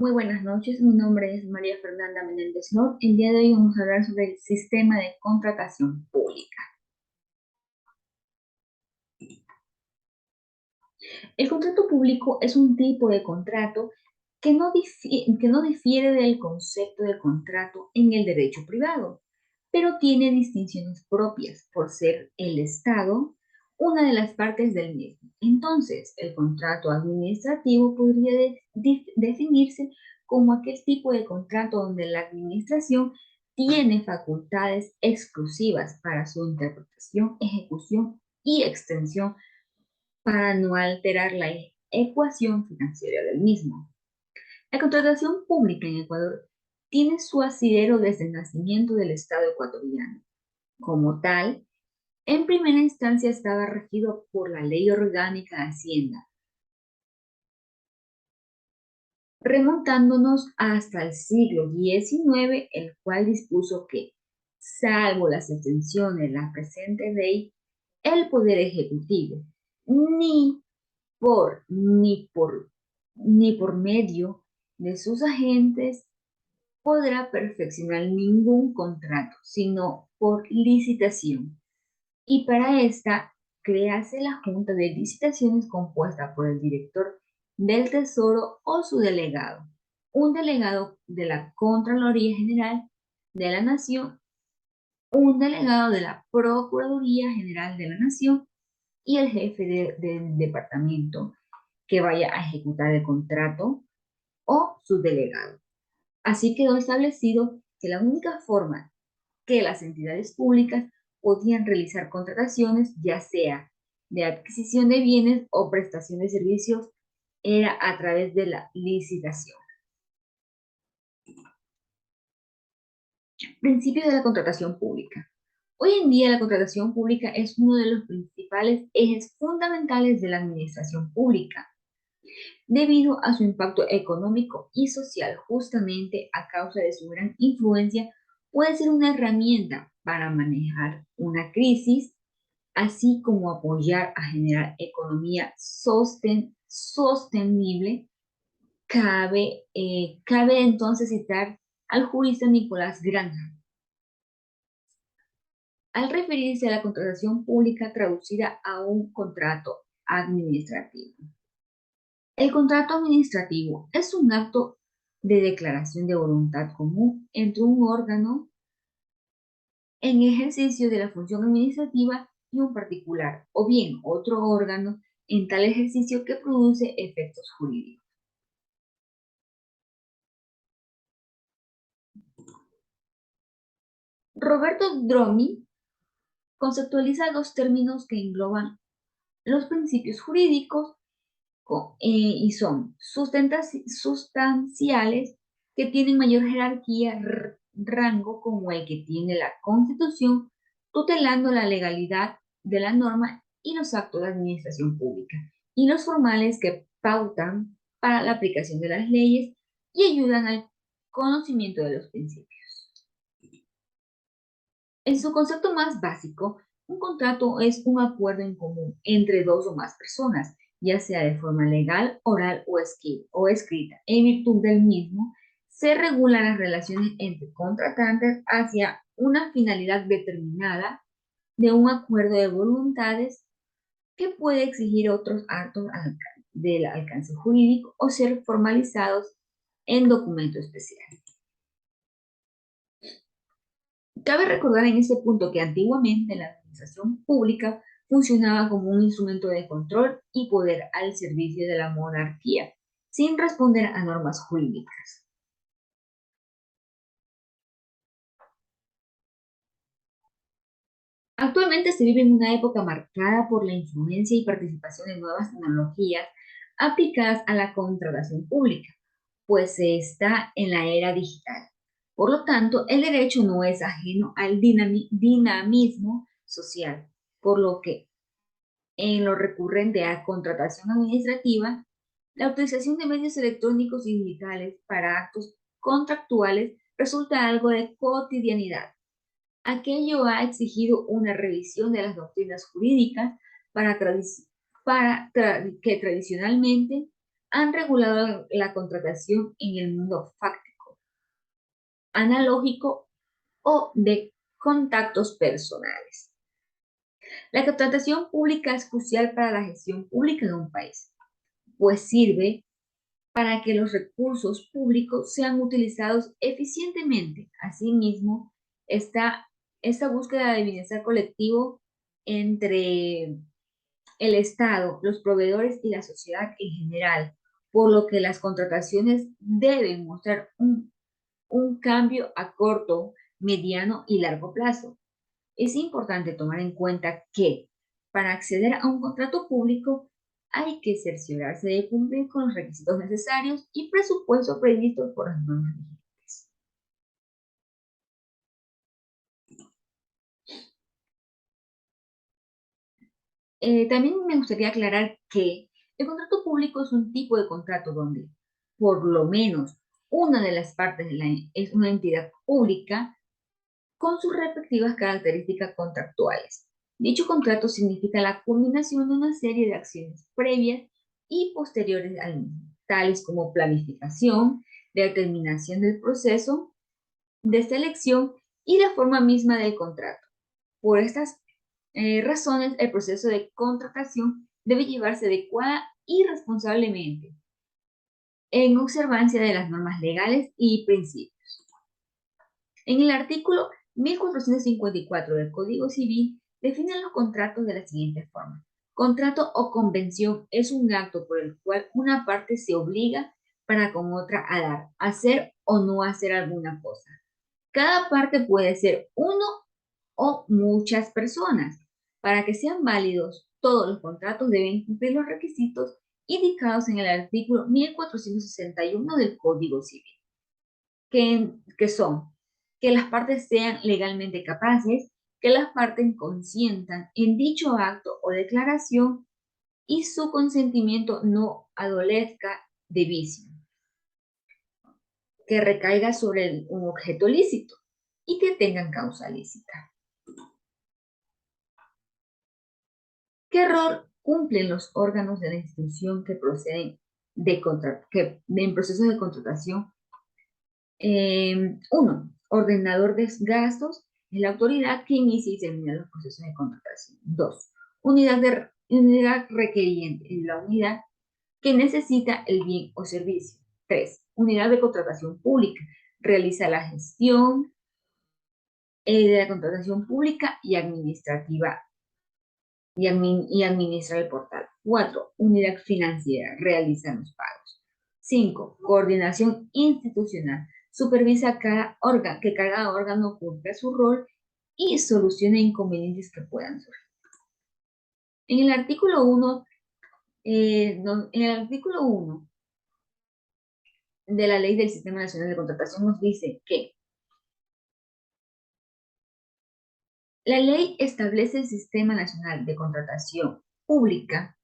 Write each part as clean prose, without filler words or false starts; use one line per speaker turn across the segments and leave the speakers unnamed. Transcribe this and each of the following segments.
Muy buenas noches, mi nombre es María Fernanda Menéndez López. El día de hoy vamos a hablar sobre el sistema de contratación pública. El contrato público es un tipo de contrato que no difiere del concepto de contrato en el derecho privado, pero tiene distinciones propias por ser el Estado una de las partes del mismo. Entonces, el contrato administrativo podría definirse como aquel tipo de contrato donde la administración tiene facultades exclusivas para su interpretación, ejecución y extensión para no alterar la ecuación financiera del mismo. La contratación pública en Ecuador tiene su asidero desde el nacimiento del Estado ecuatoriano. Como tal, en primera instancia estaba regido por la Ley Orgánica de Hacienda, remontándonos hasta el siglo XIX, el cual dispuso que, salvo las extensiones de la presente ley, el Poder Ejecutivo, ni ni por medio de sus agentes podrá perfeccionar ningún contrato, sino por licitación. Y para esta, créase la Junta de Licitaciones compuesta por el director del Tesoro o su delegado, un delegado de la Contraloría General de la Nación, un delegado de la Procuraduría General de la Nación y el jefe del departamento que vaya a ejecutar el contrato o su delegado. Así quedó establecido que la única forma que las entidades públicas podían realizar contrataciones, ya sea de adquisición de bienes o prestación de servicios, era a través de la licitación. Principio de la contratación pública. Hoy en día la contratación pública es uno de los principales ejes fundamentales de la administración pública, debido a su impacto económico y social, justamente a causa de su gran influencia, puede ser una herramienta para manejar una crisis, así como apoyar a generar economía sostenible. Cabe entonces citar al jurista Nicolás Granja al referirse a la contratación pública traducida a un contrato administrativo. El contrato administrativo es un acto de declaración de voluntad común entre un órgano en ejercicio de la función administrativa y un particular, o bien otro órgano en tal ejercicio que produce efectos jurídicos. Roberto Dromi conceptualiza dos términos que engloban los principios jurídicos y son sustanciales, que tienen mayor jerarquía, rango, como el que tiene la Constitución, tutelando la legalidad de la norma y los actos de administración pública, y los formales, que pautan para la aplicación de las leyes y ayudan al conocimiento de los principios. En su concepto más básico, un contrato es un acuerdo en común entre dos o más personas, ya sea de forma legal, oral o escrita. En virtud del mismo, se regulan las relaciones entre contratantes hacia una finalidad determinada de un acuerdo de voluntades que puede exigir otros actos del alcance jurídico o ser formalizados en documento especial. Cabe recordar en este punto que antiguamente la administración pública funcionaba como un instrumento de control y poder al servicio de la monarquía, sin responder a normas jurídicas. Actualmente se vive en una época marcada por la influencia y participación de nuevas tecnologías aplicadas a la contratación pública, pues se está en la era digital. Por lo tanto, el derecho no es ajeno al dinamismo social, por lo que en lo recurrente a contratación administrativa, la utilización de medios electrónicos y digitales para actos contractuales resulta algo de cotidianidad. Aquello ha exigido una revisión de las doctrinas jurídicas que tradicionalmente han regulado la contratación en el mundo fáctico, analógico o de contactos personales. La contratación pública es crucial para la gestión pública de un país, pues sirve para que los recursos públicos sean utilizados eficientemente. Asimismo, está esta búsqueda de bienestar colectivo entre el Estado, los proveedores y la sociedad en general, por lo que las contrataciones deben mostrar un cambio a corto, mediano y largo plazo. Es importante tomar en cuenta que para acceder a un contrato público hay que cerciorarse de cumplir con los requisitos necesarios y presupuestos previstos por las normas vigentes. También me gustaría aclarar que el contrato público es un tipo de contrato donde por lo menos una de las partes es una entidad pública con sus respectivas características contractuales. Dicho contrato significa la culminación de una serie de acciones previas y posteriores al mismo, tales como planificación, determinación del proceso de selección y la forma misma del contrato. Por estas razones, el proceso de contratación debe llevarse adecuada y responsablemente en observancia de las normas legales y principios. En el artículo 1454 del Código Civil definen los contratos de la siguiente forma. Contrato o convención es un acto por el cual una parte se obliga para con otra a dar, hacer o no hacer alguna cosa. Cada parte puede ser uno o muchas personas. Para que sean válidos, todos los contratos deben cumplir los requisitos indicados en el artículo 1461 del Código Civil, que son que las partes sean legalmente capaces, que las partes consientan en dicho acto o declaración y su consentimiento no adolezca de vicio, que recaiga sobre un objeto lícito y que tengan causa lícita. ¿Qué rol cumplen los órganos de la institución que proceden en procesos de contratación? Uno, ordenador de gastos es la autoridad que inicia y termina los procesos de contratación. Dos, unidad requeriente es la unidad que necesita el bien o servicio. Tres, unidad de contratación pública realiza la gestión de la contratación pública y administrativa y administra el portal. 4. Unidad financiera, realiza los pagos. 5. Coordinación institucional, supervisa que cada órgano cumpla su rol y solucione inconvenientes que puedan surgir. En el artículo 1, de la Ley del Sistema Nacional de Contratación nos dice que la ley establece el Sistema Nacional de Contratación Pública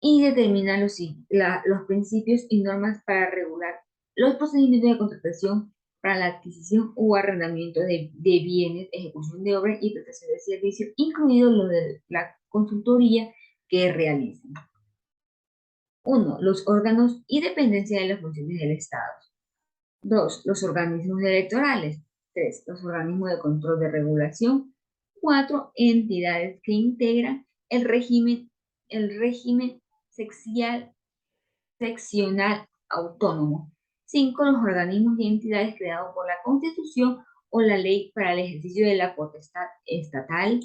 y determina los principios y normas para regular los procedimientos de contratación para la adquisición o arrendamiento de bienes, ejecución de obras y prestación de servicios, incluido lo de la consultoría que realicen. 1. Los órganos y dependencia de las funciones del Estado. 2. Los organismos electorales. 3. Los organismos de control de regulación. 4. Entidades que integran el régimen seccional autónomo. 5. Los organismos y entidades creados por la Constitución o la ley para el ejercicio de la potestad estatal,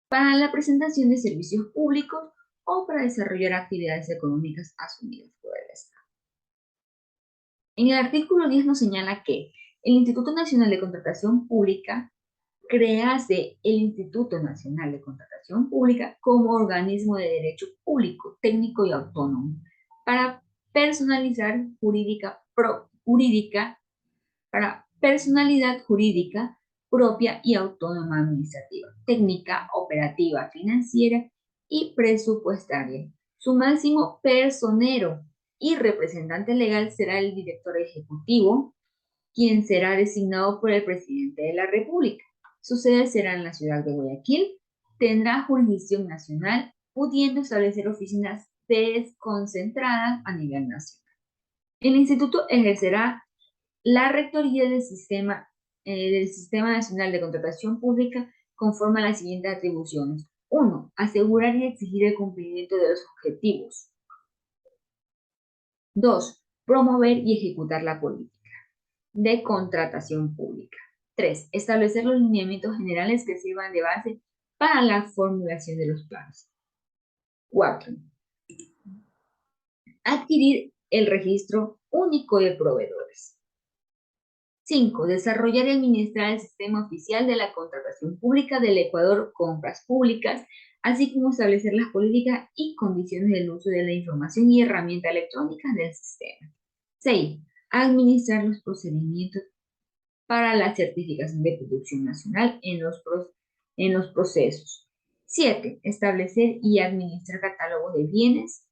para la presentación de servicios públicos o para desarrollar actividades económicas asumidas por el Estado. En el artículo 10 nos señala que el Instituto Nacional de Contratación Pública crease el Instituto Nacional de Contratación Pública como organismo de derecho público, técnico y autónomo para personalizar para personalidad jurídica propia y autónoma administrativa, técnica, operativa, financiera y presupuestaria. Su máximo personero y representante legal será el director ejecutivo, quien será designado por el presidente de la República. Su sede será en la ciudad de Guayaquil. Tendrá jurisdicción nacional, pudiendo establecer oficinas desconcentradas a nivel nacional. El instituto ejercerá la rectoría del Sistema Nacional de Contratación Pública conforme a las siguientes atribuciones. 1. Asegurar y exigir el cumplimiento de los objetivos. 2. Promover y ejecutar la política de contratación pública. 3. Establecer los lineamientos generales que sirvan de base para la formulación de los planes. 4. Adquirir el registro único de proveedores. 5. Desarrollar y administrar el sistema oficial de la contratación pública del Ecuador, compras públicas, así como establecer las políticas y condiciones del uso de la información y herramientas electrónicas del sistema. 6. Administrar los procedimientos para la certificación de producción nacional en los procesos. 7. Establecer y administrar catálogos de bienes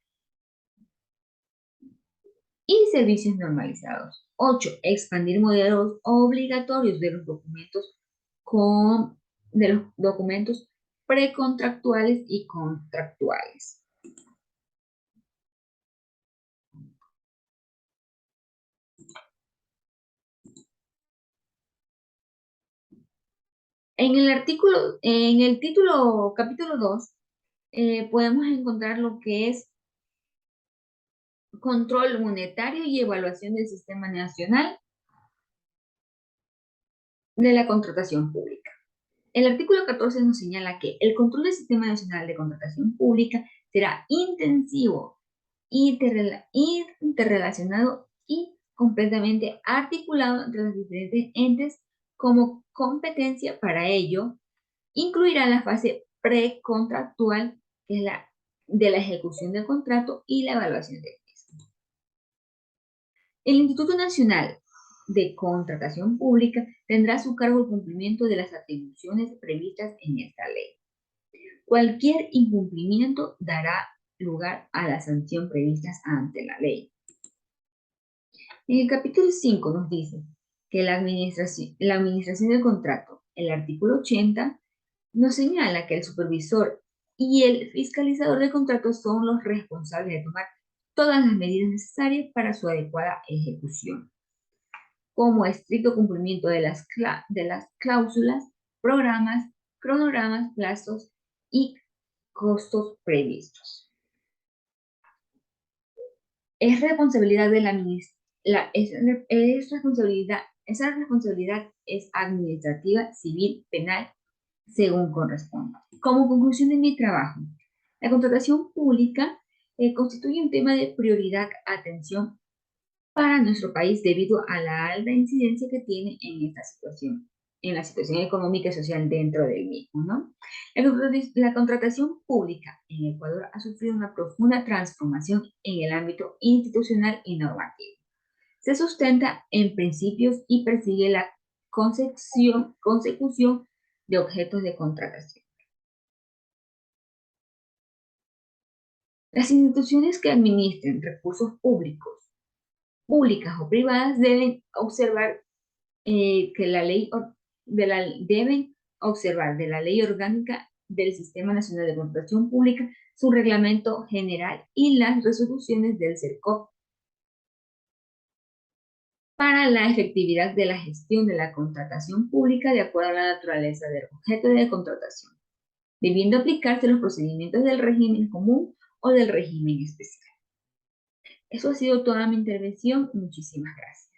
y servicios normalizados. 8. Expandir modelos obligatorios de los documentos precontractuales y contractuales. En el título, capítulo 2, podemos encontrar lo que es control monetario y evaluación del Sistema Nacional de la Contratación Pública. El artículo 14 nos señala que el control del Sistema Nacional de Contratación Pública será intensivo, interrelacionado y completamente articulado entre los diferentes entes. Como competencia para ello, incluirá la fase precontractual, que es la de la ejecución del contrato y la evaluación del mismo. El Instituto Nacional de Contratación Pública tendrá a su cargo el cumplimiento de las atribuciones previstas en esta ley. Cualquier incumplimiento dará lugar a la sanción previstas ante la ley. En el capítulo 5 nos dice que la administración del contrato, el artículo 80, nos señala que el supervisor y el fiscalizador del contrato son los responsables de tomar todas las medidas necesarias para su adecuada ejecución, como estricto cumplimiento de las cláusulas, programas, cronogramas, plazos y costos previstos. Es responsabilidad de esa responsabilidad es administrativa, civil, penal, según corresponda. Como conclusión de mi trabajo, la contratación pública constituye un tema de prioridad, atención para nuestro país debido a la alta incidencia que tiene en esta situación, en la situación económica y social dentro del mismo, ¿no? La contratación pública en Ecuador ha sufrido una profunda transformación en el ámbito institucional y normativo. Se sustenta en principios y persigue la consecución de objetos de contratación. Las instituciones que administren recursos públicas o privadas deben observar deben observar de la Ley Orgánica del Sistema Nacional de Contratación Pública, su reglamento general y las resoluciones del CERCOP para la efectividad de la gestión de la contratación pública de acuerdo a la naturaleza del objeto de contratación, debiendo aplicarse los procedimientos del régimen común o del régimen especial. Eso ha sido toda mi intervención. Muchísimas gracias.